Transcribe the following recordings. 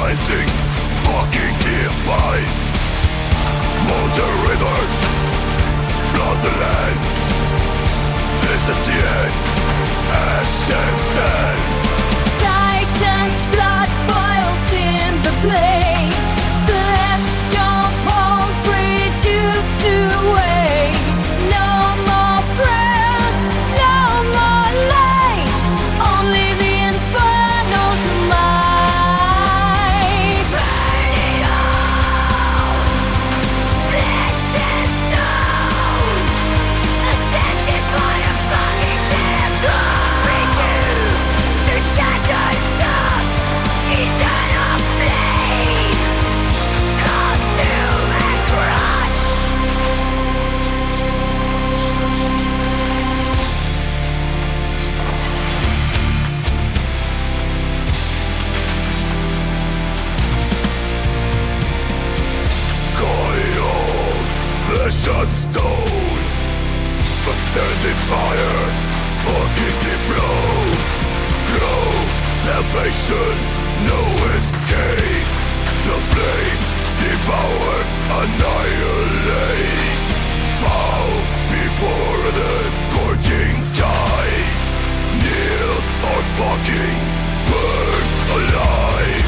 rising, fucking divine. Mountain rivers flood the land. This is the end. Ashes and Titan's blood boils in the place. Celestial forms reduced to waste. No more prayers, no more light. Only the inferno's might. Burn it all. Flesh and stone. Ascended by a fucking devil. Reduced to shattered dust. Eternal flames. Consume and crush. coil, flesh and stone. Ascending fire, fucking deep flow. Flow, salvation, no escape. The flames devour, annihilate. Bow before the scorching tide. Kneel or fucking burn alive.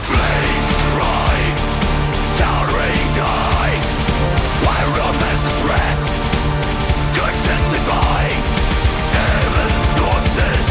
Flames rise, towering high. While romance's wrath, curse and divine. Heaven's corpses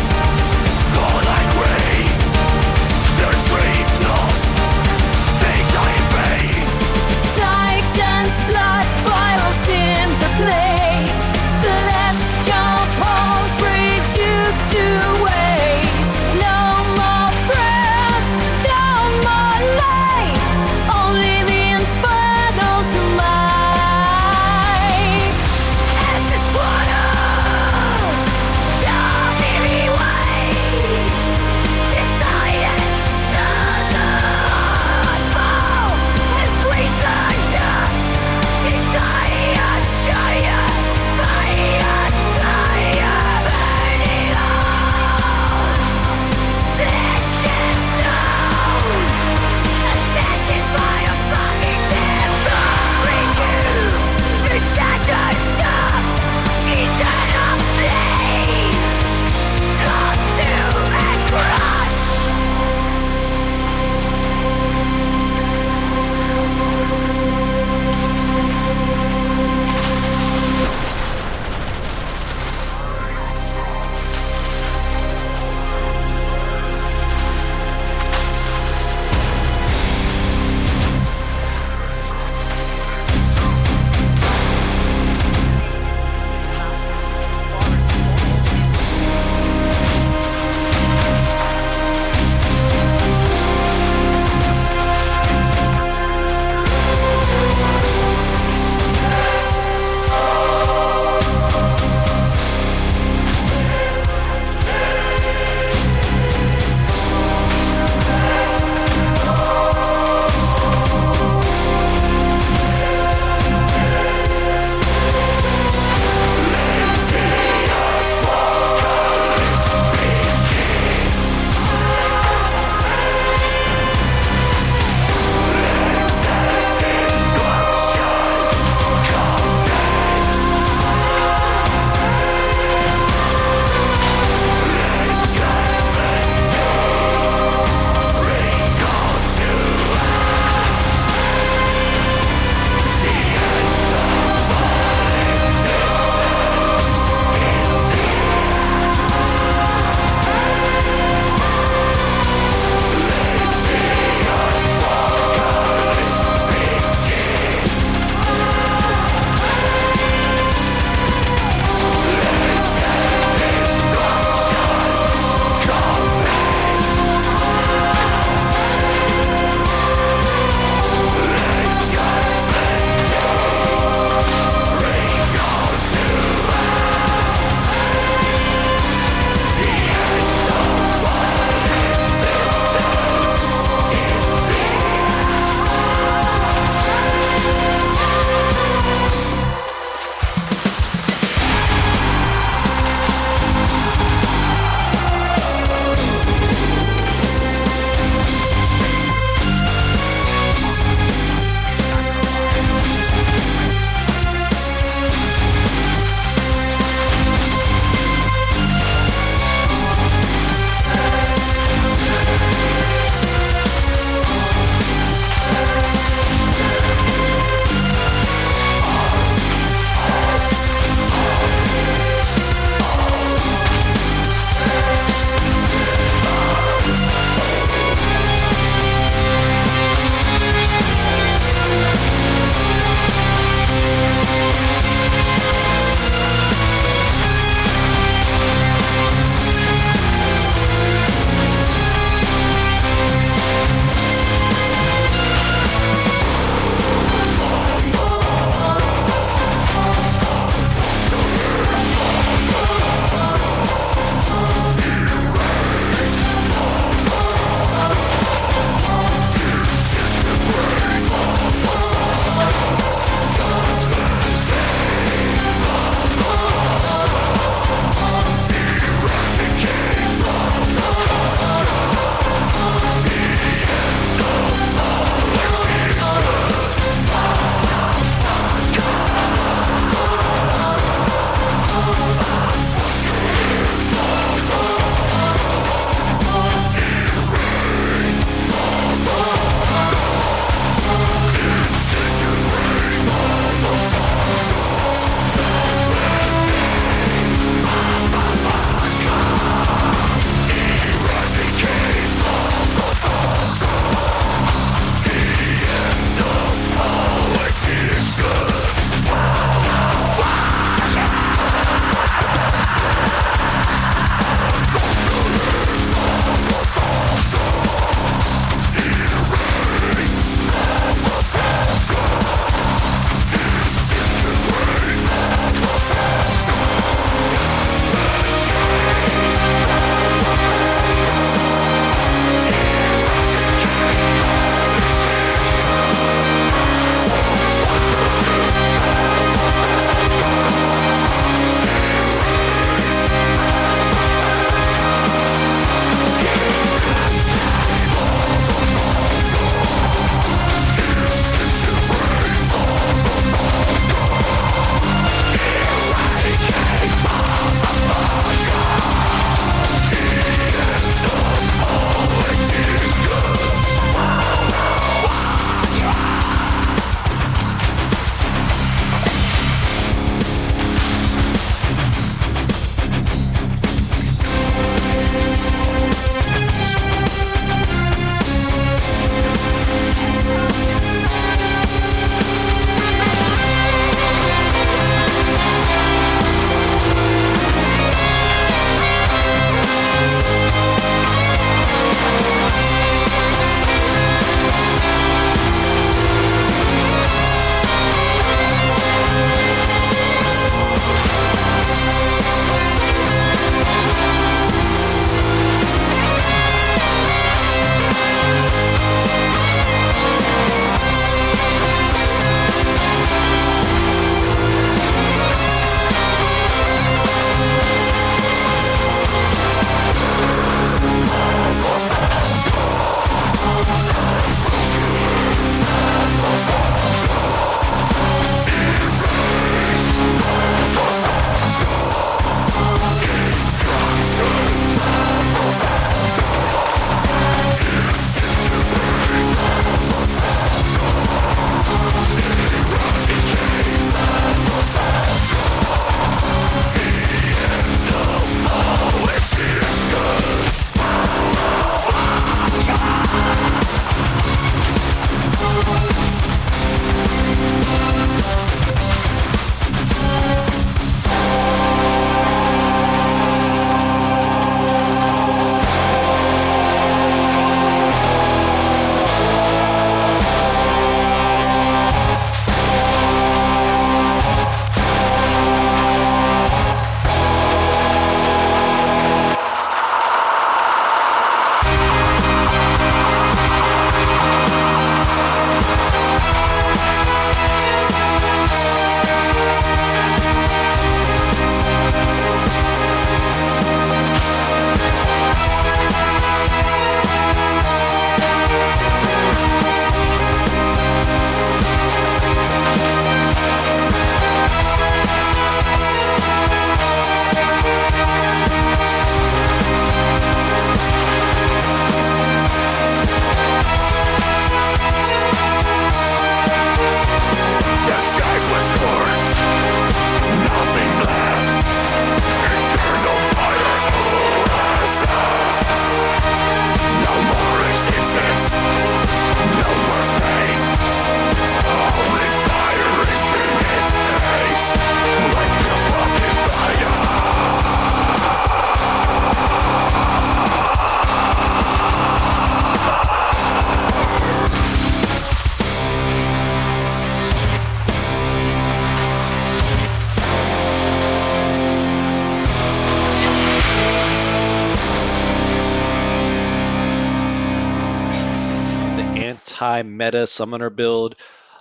anti-meta summoner build.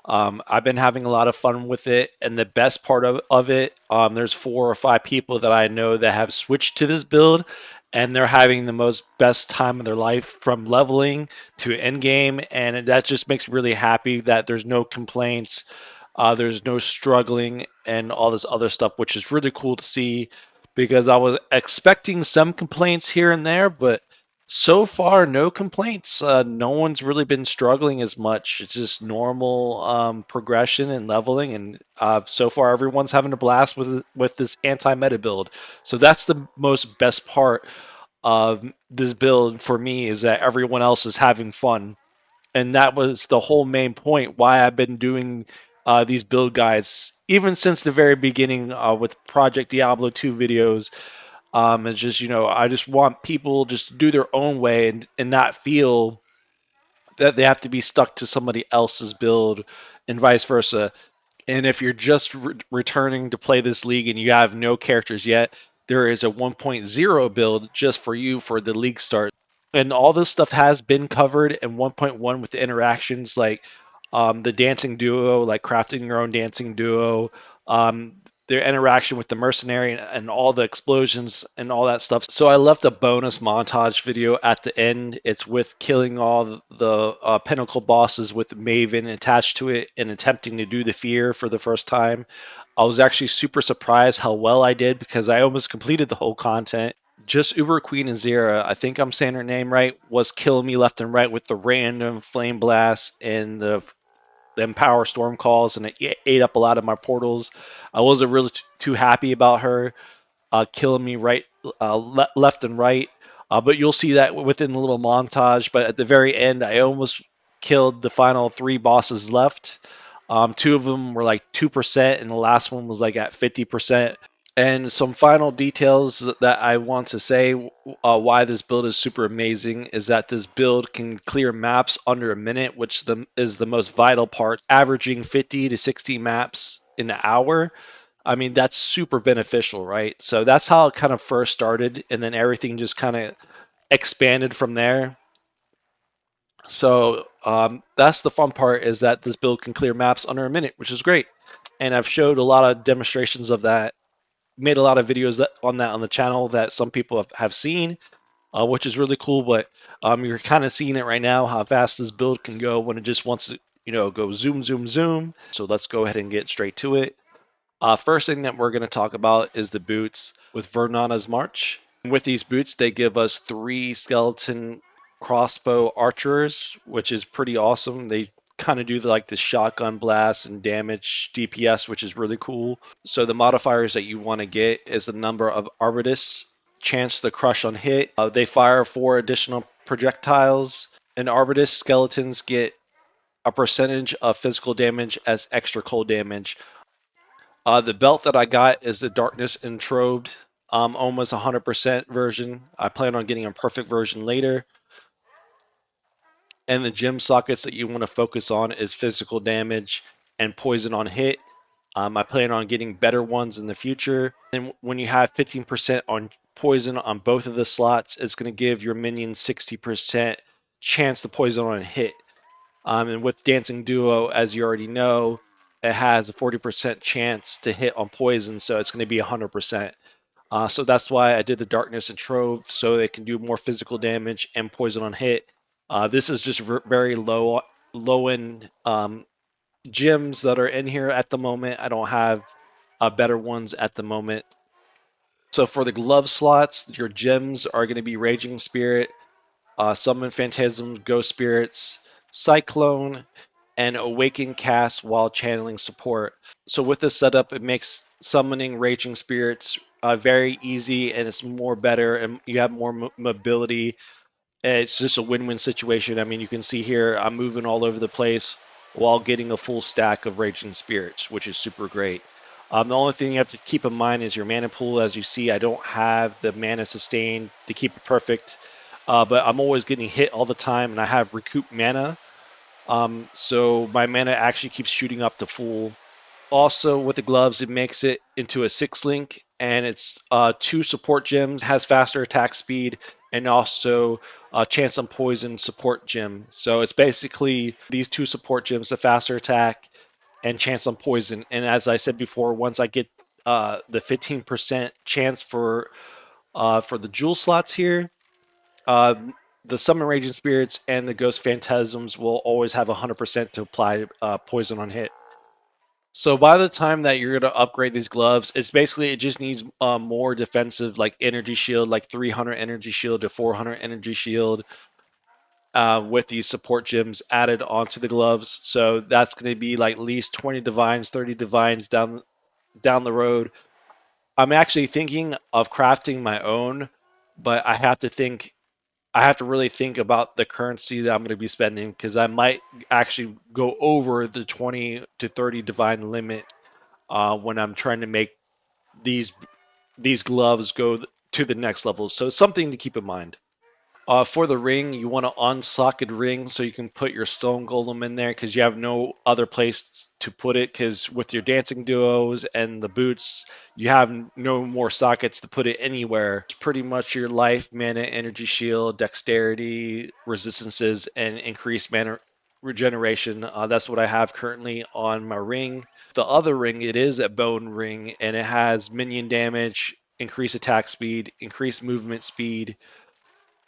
I've been having a lot of fun with it, and the best part of it, there's 4 or 5 people that I know that have switched to this build, and they're having the most best time of their life from leveling to end game, and that just makes me really happy that there's no complaints, there's no struggling, and all this other stuff, which is really cool to see because I was expecting some complaints here and there, but so far, no complaints. No one's really been struggling as much. It's just normal progression and leveling, and so far everyone's having a blast with this anti-meta build. So that's the most best part of this build for me is that everyone else is having fun, and that was the whole main point why I've been doing these build guides even since the very beginning with Project Diablo 2 videos. It's just, I just want people just to do their own way and not feel that they have to be stuck to somebody else's build and vice versa. And if you're just returning to play this league and you have no characters yet, there is a 1.0 build just for you for the league start. And all this stuff has been covered in 1.1 with the interactions like the dancing duo, like crafting your own dancing duo, um, their interaction with the mercenary and all the explosions and all that stuff. So I left a bonus montage video at the end. It's with killing all the pinnacle bosses with Maven attached to it and attempting to do the fear for the first time. I was actually super surprised how well I did because I almost completed the whole content. Just Uber Queen Azira, I think I'm saying her name right, was killing me left and right with the random flame blasts and the Empower Storm calls, and it ate up a lot of my portals. I wasn't really too happy about her killing me right, left and right. But you'll see that within the little montage. But at the very end, I almost killed the final 3 bosses left. 2 of them were like 2%, and the last one was like at 50%. And some final details that I want to say why this build is super amazing is that this build can clear maps under a minute, which is the most vital part, averaging 50 to 60 maps in an hour. I mean, that's super beneficial, right? So that's how it kind of first started, and then everything just kind of expanded from there. So that's the fun part is that this build can clear maps under a minute, which is great. And I've showed a lot of demonstrations of that, made a lot of videos on that on the channel that some people have seen, which is really cool. But you're kind of seeing it right now, how fast this build can go when it just wants to, go zoom, zoom, zoom. So let's go ahead and get straight to it. First thing that we're going to talk about is the boots with Vernana's March. With these boots, they give us 3 skeleton crossbow archers, which is pretty awesome. They kind of do like the shotgun blast and damage DPS, which is really cool. So the modifiers that you want to get is the number of Arbitus, chance to crush on hit. They fire 4 additional projectiles, and Arbitus skeletons get a percentage of physical damage as extra cold damage. The belt that I got is the Darkness Entrobed, almost 100% version. I plan on getting a perfect version later. And the gem sockets that you want to focus on is physical damage and poison on hit. I plan on getting better ones in the future. And when you have 15% on poison on both of the slots, it's going to give your minions 60% chance to poison on a hit. And with Dancing Duo, as you already know, it has a 40% chance to hit on poison, so it's going to be 100%. So that's why I did the Darkness and Trove, so they can do more physical damage and poison on hit. This is just very low end gems that are in here at the moment. I don't have better ones at the moment. So for the glove slots, your gems are going to be Raging Spirit, Summon Phantasm, Ghost Spirits, Cyclone, and Awaken cast while channeling support. So with this setup, it makes summoning Raging Spirits very easy, and it's more better, and you have more mobility. It's just a win-win situation. I mean, you can see here I'm moving all over the place while getting a full stack of Raging Spirits, which is super great. The only thing you have to keep in mind is your mana pool. As you see, I don't have the mana sustain to keep it perfect, but I'm always getting hit all the time, and I have recoup mana. So my mana actually keeps shooting up to full. Also, with the gloves, it makes it into a 6 link, and it's 2 support gems, has faster attack speed, and also Chance on Poison support gem. So it's basically these two support gems, the faster attack and Chance on Poison. And as I said before, once I get the 15% chance for the jewel slots here, uh, the Summon Raging Spirits and the Ghost Phantasms will always have 100% to apply poison on hit. So by the time that you're gonna upgrade these gloves, it's basically it just needs more defensive, like energy shield, like 300 energy shield to 400 energy shield, with these support gems added onto the gloves. So that's going to be like at least 20 divines, 30 divines down the road. I'm actually thinking of crafting my own, but I have to really think about the currency that I'm going to be spending because I might actually go over the 20 to 30 divine limit when I'm trying to make these these gloves go to the next level. So something to keep in mind. For the ring, you want an unsocket ring so you can put your stone golem in there because you have no other place to put it. Because with your dancing duos and the boots, you have no more sockets to put it anywhere. It's pretty much your life, mana, energy shield, dexterity, resistances, and increased mana regeneration. That's what I have currently on my ring. The other ring, it is a bone ring, and it has minion damage, increased attack speed, increased movement speed,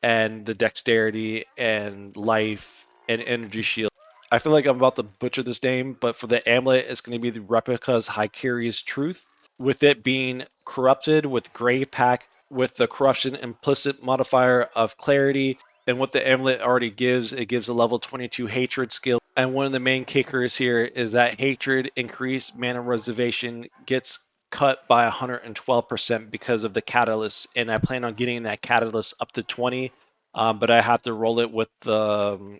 and the dexterity and life and energy shield. I feel like I'm about to butcher this name, but for the amulet, it's going to be the Replica's Hycurious Truth, with it being corrupted with Grey Pack with the corruption implicit modifier of clarity. And what the amulet already gives, it gives a level 22 hatred skill. And one of the main kickers here is that hatred increased mana reservation gets cut by 112% because of the catalyst. And I plan on getting that catalyst up to 20, but I have to roll it with the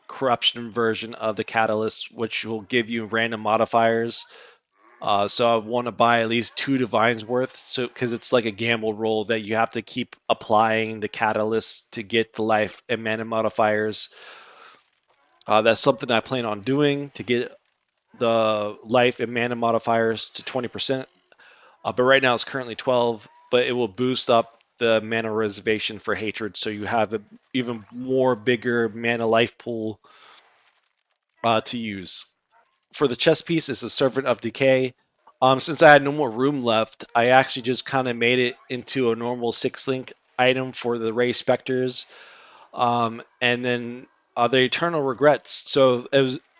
corruption version of the catalyst, which will give you random modifiers. So I want to buy at least two divines worth, so because it's like a gamble roll that you have to keep applying the catalyst to get the life and mana modifiers. That's something I plan on doing to get the life and mana modifiers to 20%. But right now it's currently 12, but it will boost up the mana reservation for hatred, so you have an even more bigger mana life pool to use. For the chess piece, it's a Servant of Decay. Since I had no more room left, I actually just kind of made it into a normal 6 link item for the Ray Specters. And then the Eternal Regrets. So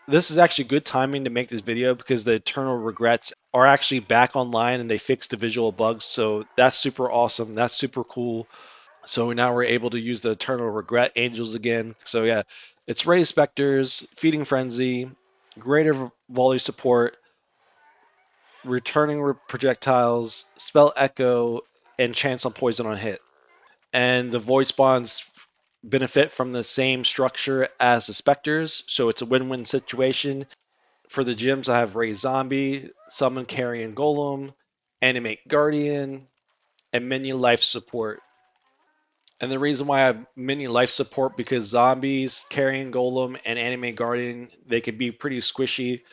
this is actually good timing to make this video because the Eternal Regrets are actually back online and they fixed the visual bugs. So that's super awesome. That's super cool. So now we're able to use the Eternal Regret Angels again. So yeah, it's Ray Specters, Feeding Frenzy, greater volley support, returning projectiles, spell echo, and chance on poison on hit. And the void spawns benefit from the same structure as the specters, so it's a win-win situation. For the gyms, I have Raise Zombie, Summon Carrion Golem, Animate Guardian, and Minion Life Support. And the reason why I have Minion Life Support because zombies, Carrion Golem, and Animate Guardian, they can be pretty squishy.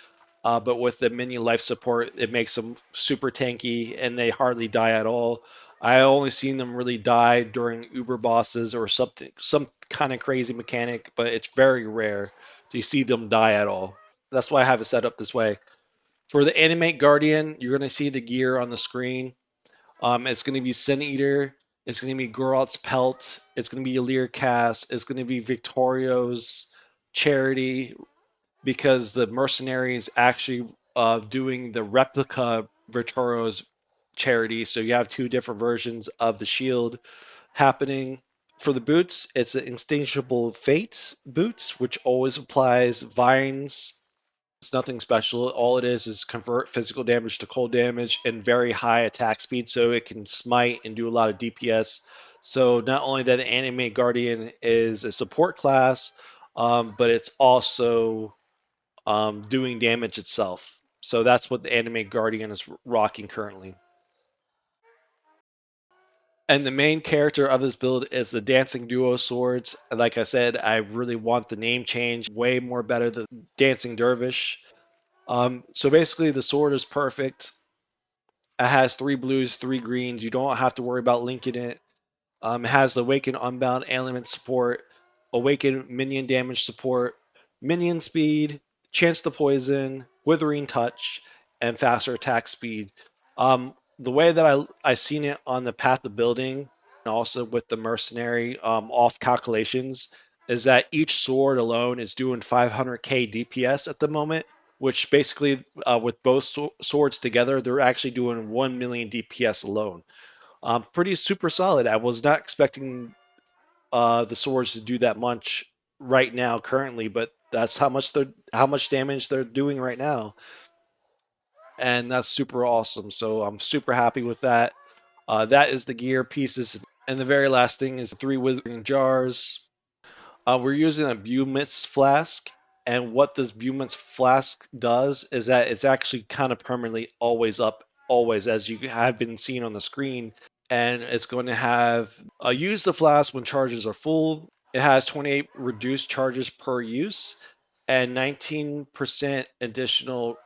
But with the minion life support, it makes them super tanky and they hardly die at all. I only seen them really die during Uber bosses or something, some kind of crazy mechanic, but it's very rare to see them die at all. That's why I have it set up this way. For the Animate Guardian, you're going to see the gear on the screen. It's going to be Sin Eater. It's going to be Gorot's Pelt. It's going to be Alir Cast. It's going to be Victorio's Charity, because the Mercenaries actually doing the replica Vertoro's charity. So you have two different versions of the shield happening. For the boots, it's an Insatiable Fates boots, which always applies vines. It's nothing special. All it is convert physical damage to cold damage and very high attack speed, so it can smite and do a lot of DPS. So not only that, the Animate Guardian is a support class, but it's also doing damage itself. So that's what the Anime Guardian is rocking currently. And the main character of this build is the Dancing Duo Swords. Like I said, I really want the name change way more better than Dancing Dervish. So basically, the sword is perfect. It has 3 blues, 3 greens. You don't have to worry about linking it. It has the Awaken Unbound element support, Awaken minion damage support, minion speed, chance to poison, Withering Touch, and faster attack speed. The way that I seen it on the path of building, and also with the mercenary off calculations, is that each sword alone is doing 500k DPS at the moment, which basically with both swords together, they're actually doing 1 million DPS alone. Pretty super solid. I was not expecting the swords to do that much right now currently, but that's how much damage they're doing right now, and that's super awesome. So I'm super happy with that. That is the gear pieces, and the very last thing is the 3 withering jars. We're using a Bumitz flask, and what this Bumitz flask does is that it's actually kind of permanently always up, always, as you have been seeing on the screen. And it's going to have use the flask when charges are full. It has 28 reduced charges per use and 19% additional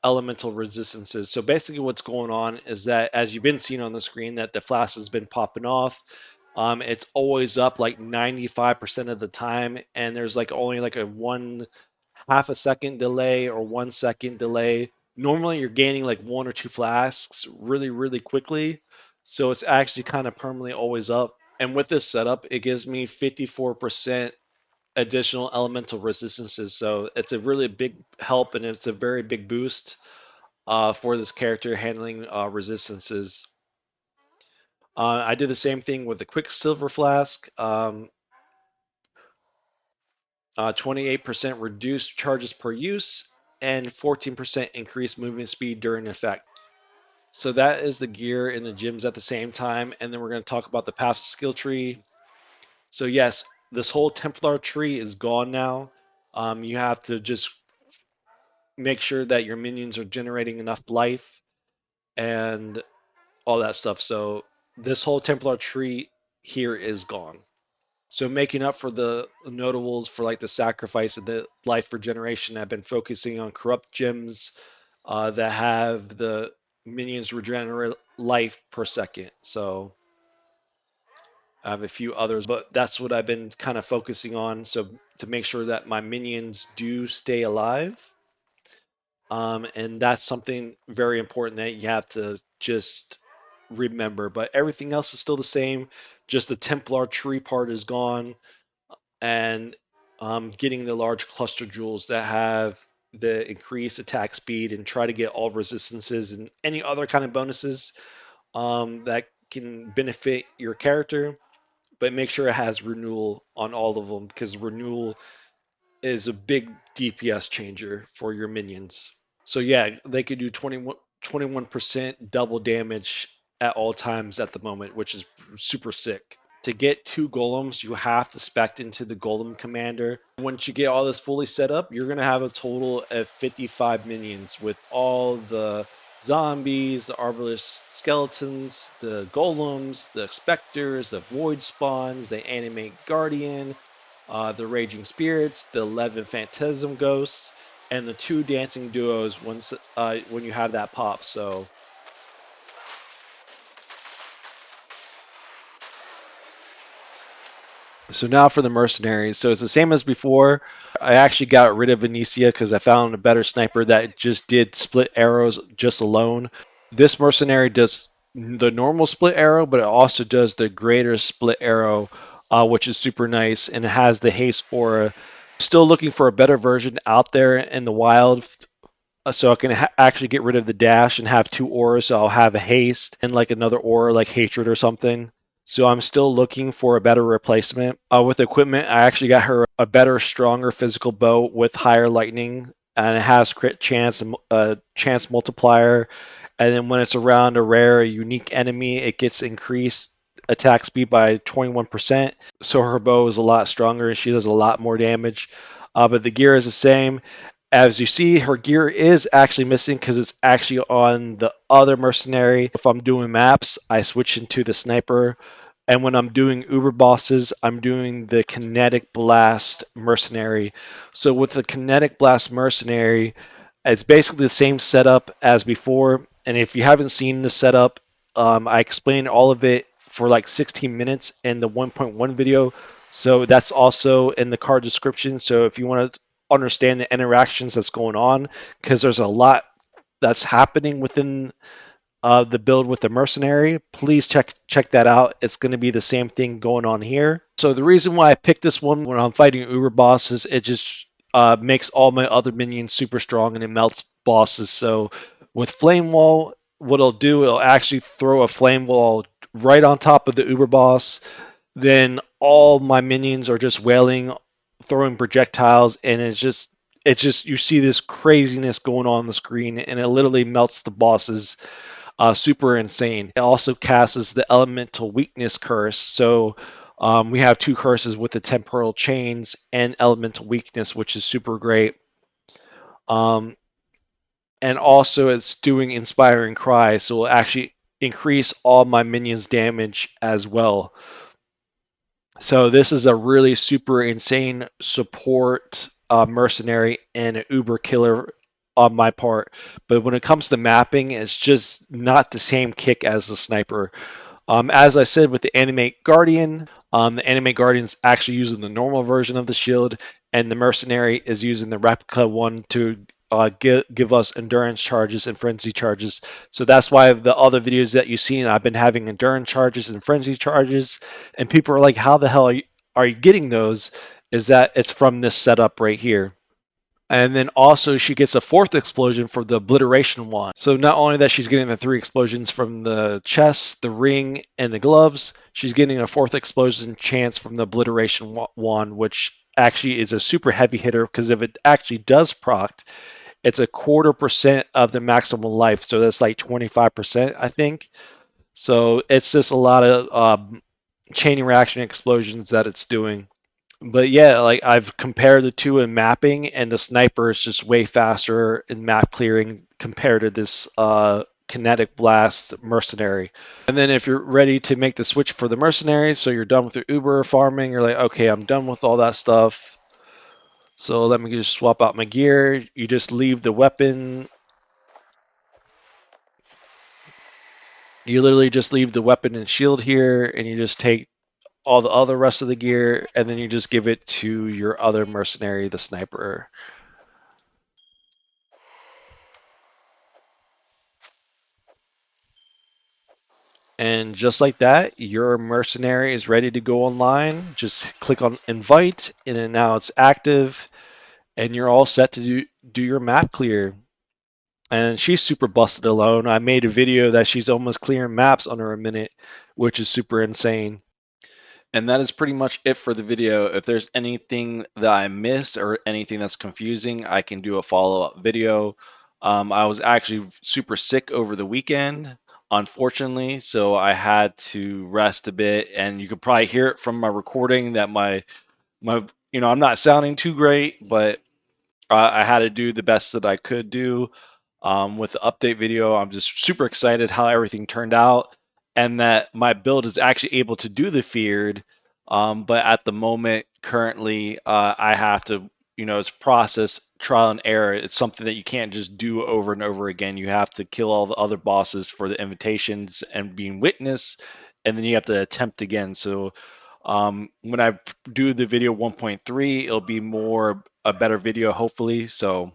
elemental resistances. So basically what's going on is that, as you've been seeing on the screen, that the flask has been popping off. It's always up like 95% of the time, and there's like only like a 1/2 second delay or 1 second delay. Normally you're gaining like 1 or 2 flasks really, really quickly. So it's actually kind of permanently always up. And with this setup, it gives me 54% additional elemental resistances. So it's a really big help, and it's a very big boost for this character handling resistances. I did the same thing with the Quicksilver Flask. 28% reduced charges per use and 14% increased movement speed during effect. So that is the gear in the gyms at the same time. And then we're going to talk about the path skill tree. So yes, this whole Templar tree is gone now. You have to just make sure that your minions are generating enough life and all that stuff. So this whole Templar tree here is gone. So making up for the notables for like the sacrifice and the life regeneration, I've been focusing on corrupt gems that have the minions regenerate life per second. So I have a few others, but that's what I've been kind of focusing on. So to make sure that my minions do stay alive. And that's something very important that you have to just remember. But everything else is still the same. Just the Templar tree part is gone, and getting the large cluster jewels that have the increased attack speed and try to get all resistances and any other kind of bonuses that can benefit your character. But make sure it has renewal on all of them, because renewal is a big DPS changer for your minions. So yeah, they could do 21% double damage at all times at the moment, which is super sick. To get 2 golems, you have to spec into the golem commander. Once you get all this fully set up, you're going to have a total of 55 minions with all the zombies, the arbalest skeletons, the golems, the specters, the void spawns, the animate guardian, the raging spirits, the 11 phantasm ghosts, and the 2 dancing duos once when you have that pop. So now for the mercenaries. So it's the same as before. I actually got rid of Venetia because I found a better sniper that just did split arrows just alone. This mercenary does the normal split arrow, but it also does the greater split arrow, which is super nice, and it has the haste aura. Still looking for a better version out there in the wild, so I can actually get rid of the dash and have 2 auras. So I'll have a haste and like another aura like hatred or something. So I'm still looking for a better replacement. With equipment, I actually got her a better, stronger physical bow with higher lightning, and it has crit chance and chance multiplier. And then when it's around a rare, unique enemy, it gets increased attack speed by 21%. So her bow is a lot stronger and she does a lot more damage. But the gear is the same. As you see, her gear is actually missing because it's actually on the other mercenary. If I'm doing maps, I switch into the sniper. And when I'm doing Uber bosses, I'm doing the Kinetic Blast Mercenary. So with the Kinetic Blast Mercenary, it's basically the same setup as before. And if you haven't seen the setup, I explained all of it for like 16 minutes in the 1.1 video. So that's also in the card description. So if you want to understand the interactions that's going on, because there's a lot that's happening within the build with the mercenary, please check that out. It's going to be the same thing going on here. So the reason why I picked this one when I'm fighting Uber bosses, it just makes all my other minions super strong and it melts bosses. So with Flame Wall, what it'll do, it'll actually throw a Flame Wall right on top of the Uber boss. Then all my minions are just wailing, throwing projectiles, and it's just you see this craziness going on the screen, and it literally melts the bosses. Super insane. It also casts the elemental weakness curse. So we have two curses with the temporal chains and elemental weakness, which is super great. Um, and also it's doing inspiring cry, so it'll actually increase all my minions' damage as well. So this is a really super insane support mercenary and an uber killer on my part. But when it comes to mapping, it's just not the same kick as the sniper. As I said with the Animate Guardian, the Animate Guardian's actually using the normal version of the shield, and the Mercenary is using the replica one to give us endurance charges and frenzy charges. So that's why the other videos that you've seen, I've been having endurance charges and frenzy charges, and people are like, "How the hell are you getting those?" Is that it's from this setup right here. And then also she gets a fourth explosion for the obliteration wand. So not only that she's getting the three explosions from the chest, the ring, and the gloves, she's getting a fourth explosion chance from the obliteration wand, which actually is a super heavy hitter because if it actually does proc, it's a 1/4% of the maximum life. So that's like 25%, I think. So it's just a lot of chain reaction explosions that it's doing. But yeah, like I've compared the two in mapping, and the sniper is just way faster in map clearing compared to this kinetic blast mercenary. And then if you're ready to make the switch for the mercenaries, so you're done with your Uber farming, you're like, okay, I'm done with all that stuff. So let me just swap out my gear. You just leave the weapon. You literally just leave the weapon and shield here, and you just take all the other rest of the gear, and then you just give it to your other mercenary, the sniper. And just like that, your mercenary is ready to go online. Just click on invite, and then now it's active, and you're all set to do your map clear. And she's super busted alone. I made a video that she's almost clearing maps under a minute, which is super insane. And that is pretty much it for the video. If there's anything that I missed or anything that's confusing, I can do a follow-up video. I was actually super sick over the weekend, unfortunately, so I had to rest a bit. And you could probably hear it from my recording that my I'm not sounding too great, but I had to do the best that I could do with the update video. I'm just super excited how everything turned out and that my build is actually able to do the feared. But at the moment, currently, I have to, it's process trial and error. It's something that you can't just do over and over again. You have to kill all the other bosses for the invitations and being witness, and then you have to attempt again. So when I do the video 1.3, it'll be more a better video, hopefully. So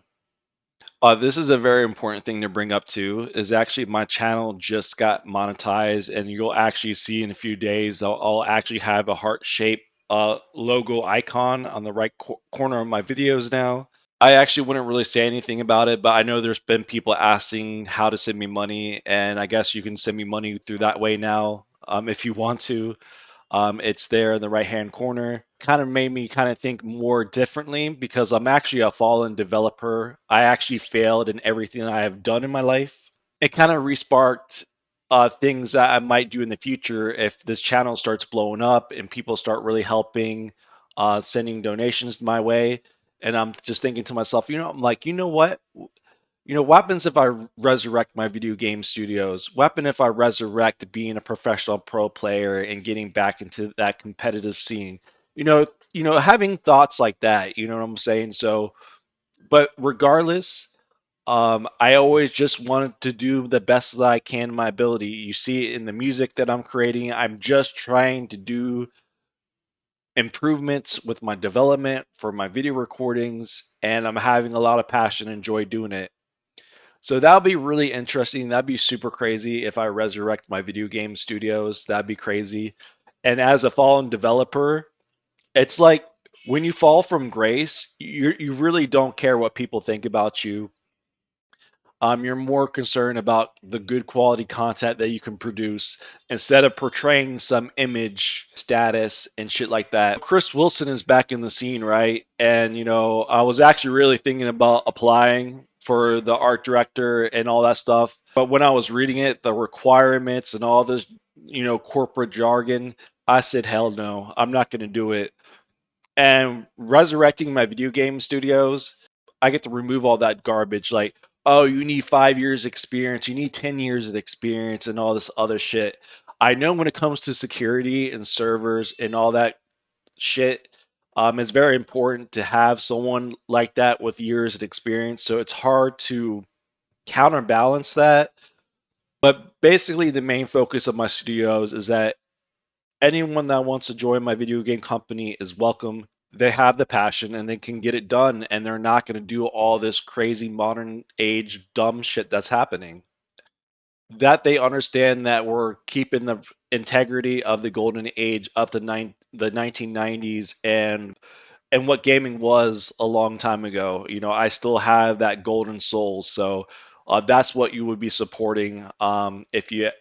this is a very important thing to bring up too, is actually my channel just got monetized, and you'll actually see in a few days I'll actually have a heart-shaped logo icon on the right corner of my videos now. I actually wouldn't really say anything about it, but I know there's been people asking how to send me money, and I guess you can send me money through that way now if you want to. It's there in the right hand corner. Kind of made me kind of think more differently because I'm actually a fallen developer. I actually failed in everything I have done in my life. It kind of resparked things that I might do in the future if this channel starts blowing up and people start really helping, sending donations my way. And I'm just thinking to myself, I'm like, you know what? What happens if I resurrect my video game studios? What happens if I resurrect being a professional pro player and getting back into that competitive scene? Having thoughts like that, you know what I'm saying? So, but regardless, I always just wanted to do the best that I can in my ability. You see it in the music that I'm creating. I'm just trying to do improvements with my development for my video recordings, and I'm having a lot of passion and joy doing it. So that'll be really interesting. That'd be super crazy if I resurrect my video game studios. That'd be crazy. And as a fallen developer, it's like when you fall from grace, you really don't care what people think about you. You're more concerned about the good quality content that you can produce instead of portraying some image, status, and shit like that. Chris Wilson is back in the scene, right? And, I was actually really thinking about applying for the art director and all that stuff. But when I was reading it, the requirements and all this, corporate jargon, I said, hell no, I'm not going to do it. And resurrecting my video game studios, I get to remove all that garbage. Like, oh, you need 5 years experience, you need 10 years of experience, and all this other shit. I know when it comes to security and servers and all that shit, it's very important to have someone like that with years of experience. So it's hard to counterbalance that. But basically, the main focus of my studios is that anyone that wants to join my video game company is welcome. They have the passion and they can get it done, and they're not going to do all this crazy modern age dumb shit that's happening. That they understand that we're keeping the integrity of the golden age of the 1990s and what gaming was a long time ago. I still have that golden soul, so that's what you would be supporting if you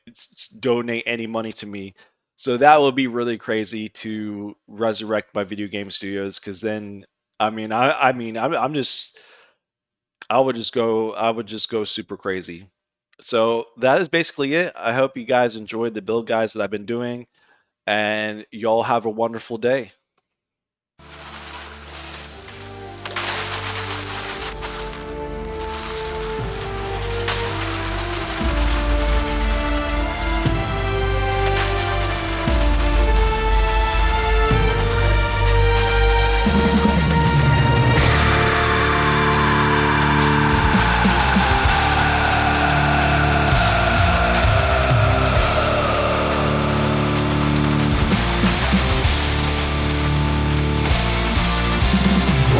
donate any money to me. So that would be really crazy to resurrect my video game studios, because then, I'm just, I would just go super crazy. So that is basically it. I hope you guys enjoyed the build guides that I've been doing, and y'all have a wonderful day.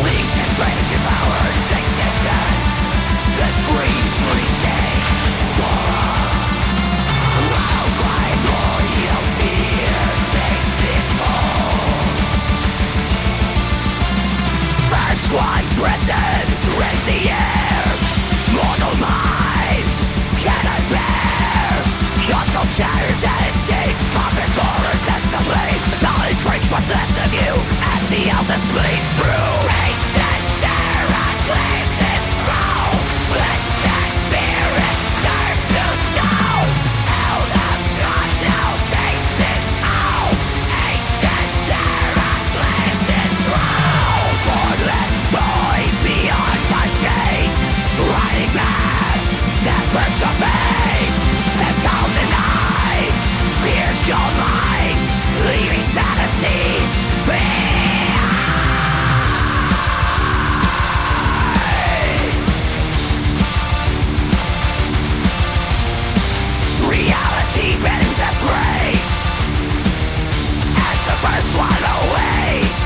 Leaves and greatest devoured existence. The screams reshape while primordial fear takes its hold. First one's presence rends the air. Mortal minds cannot bear. Hostile shatters and its teeth. Puppet horrors and some blade. Knowledge breaks what's left of you as the eldest bleeds through. Ancient terror claims its throne. Flesh and spirit turn to stone. Held of God now takes its own. Ancient terror claims its throne. Formless void beyond time's gates. Riding mass that bursts of fate. 10,000 eyes pierce your mind, leaving sanity behind. Reality bends embrace as the first one awakes.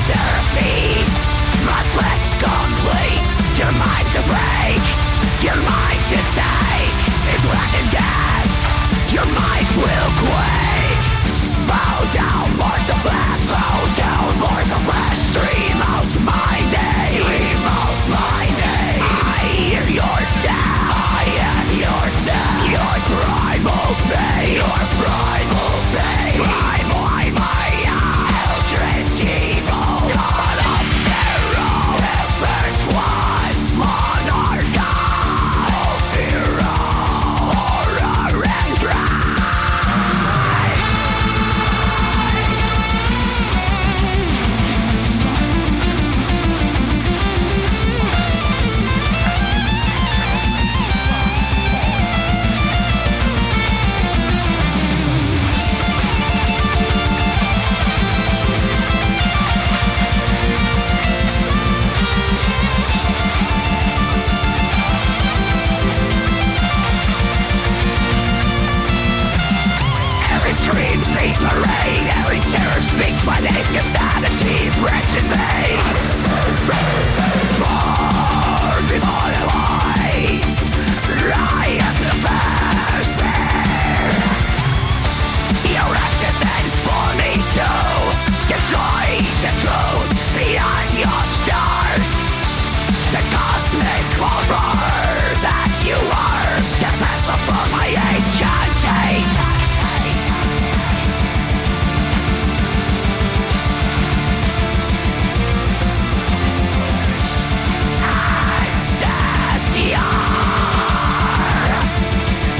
defeat. My flesh complete. Your mind to break, your mind to take. In black and death, your minds will quake. Bow down, lords of flesh. Bow down, lords of flesh. Stream out my name. Stream out my name. I hear your death. I am your death. Your primal pain. Your primal pain. My eldritch evil. God of terror. The first one. Monarch of hero. Horror and drive. Every scream feeds my rain. Every terror speaks my name. Your sanity breaks in vain. Born before the light, I am the first man. Your existence for me to destroy the truth beyond your stars. The cosmic horror that you are, dismissal for my ancient hate.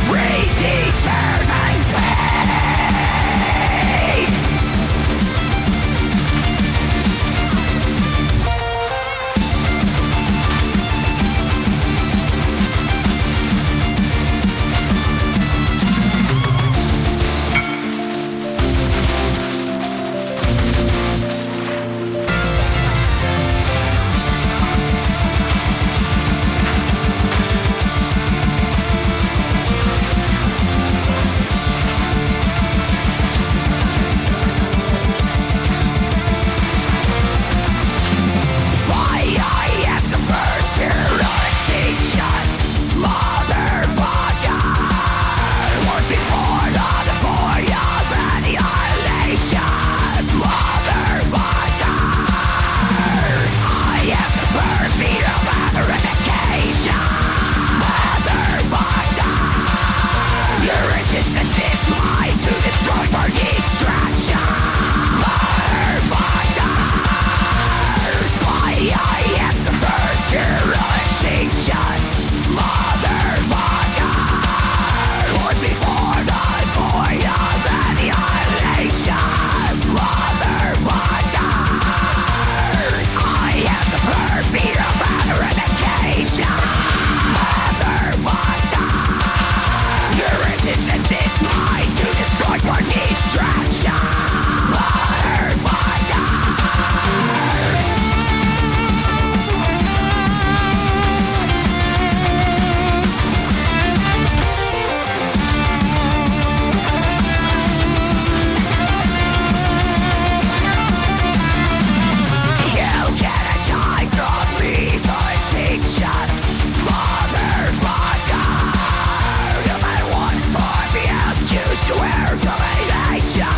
Predetermined fate. Why I am the first hero extinction, motherfucker. Was before the void of annihilation, motherfucker. I am the perfect of eradication, motherfucker. Your resistance is mine to destroy for destruction, motherfucker. Why I am the first hero extinction, motherfucker. Was before the void of annihilation, motherfucker. I am the perfect of eradication, motherfucker. Your resistance is mine to destroy for destruction, motherfucker. You cannot die from lethal extinction, motherfucker. No matter what form you choose to wear domination,